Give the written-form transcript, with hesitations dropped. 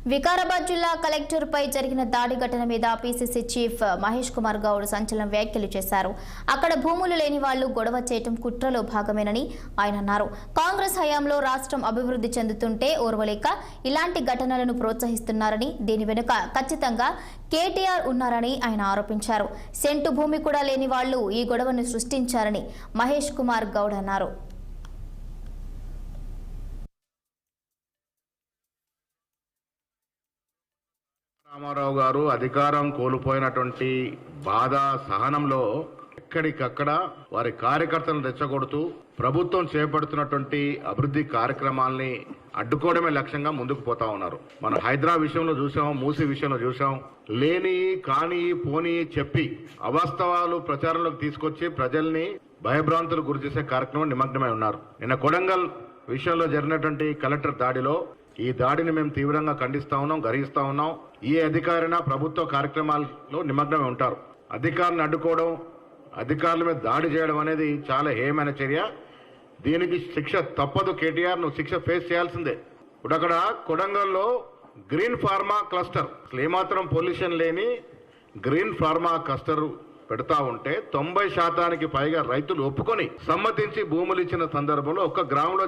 వికారాబాద్ జిల్లా కలెక్టర్ పై జరిగిన దాడి ఘటన మీద పీసీసీ చీఫ్ మహేష్ కుమార్ గౌడ్ సంచలన వ్యాఖ్యలు చేశారు. అక్కడ భూములు లేని వాళ్లు గొడవ చేయటం కుట్రలో భాగమేనని ఆయన అన్నారు. కాంగ్రెస్ హయాంలో రాష్ట్రం అభివృద్ధి చెందుతుంటే ఓర్వలేక ఇలాంటి ఘటనలను ప్రోత్సహిస్తున్నారని, దీని వెనుక ఖచ్చితంగా కేటీఆర్ ఉన్నారని ఆయన ఆరోపించారు. సెంటు భూమి కూడా లేని వాళ్లు ఈ గొడవను సృష్టించారని మహేష్ కుమార్ గౌడ్ అన్నారు. రామారావు గారు అధికారం కోల్పోయినటువంటి బాధ సహనంలో ఎక్కడికక్కడ వారి కార్యకర్తలను రెచ్చగొడుతూ ప్రభుత్వం చేపడుతున్నటువంటి అభివృద్ధి కార్యక్రమాల్ని అడ్డుకోవడమే లక్ష్యంగా ముందుకు పోతా ఉన్నారు. మనం హైదరాబాద్ విషయంలో చూసాం, మూసీ విషయంలో చూసాం. లేని కాని పోని చెప్పి అవాస్తవాలు ప్రచారంలోకి తీసుకొచ్చి ప్రజల్ని భయభ్రాంతులు గురి చేసే కార్యక్రమం నిమగ్నమై ఉన్నారు. నిన్న కొడంగల్ విషయంలో జరిగినటువంటి కలెక్టర్ దాడిలో ఈ దాడిని మేము తీవ్రంగా ఖండిస్తా ఉన్నాం, గర్హిస్తా ఉన్నాం. ఏ అధికారైనా ప్రభుత్వ కార్యక్రమాల్లో నిమగ్నమై ఉంటారు. అధికారులను అడ్డుకోవడం, అధికారుల మీద దాడి చేయడం అనేది చాలా హేయమైన చర్య. దీనికి శిక్ష తప్పదు. కేటీఆర్ నువ్వు శిక్ష ఫేస్ చేయాల్సిందే. ఇప్పుడు అక్కడ కొడంగల్లో గ్రీన్ ఫార్మా క్లస్టర్, ఏమాత్రం పొల్యూషన్ లేని గ్రీన్ ఫార్మా క్లస్టర్ పెడతా ఉంటే 90% పైగా రైతులు ఒప్పుకొని సమ్మతించి భూములు ఇచ్చిన సందర్భంలో ఒక్క గ్రామంలో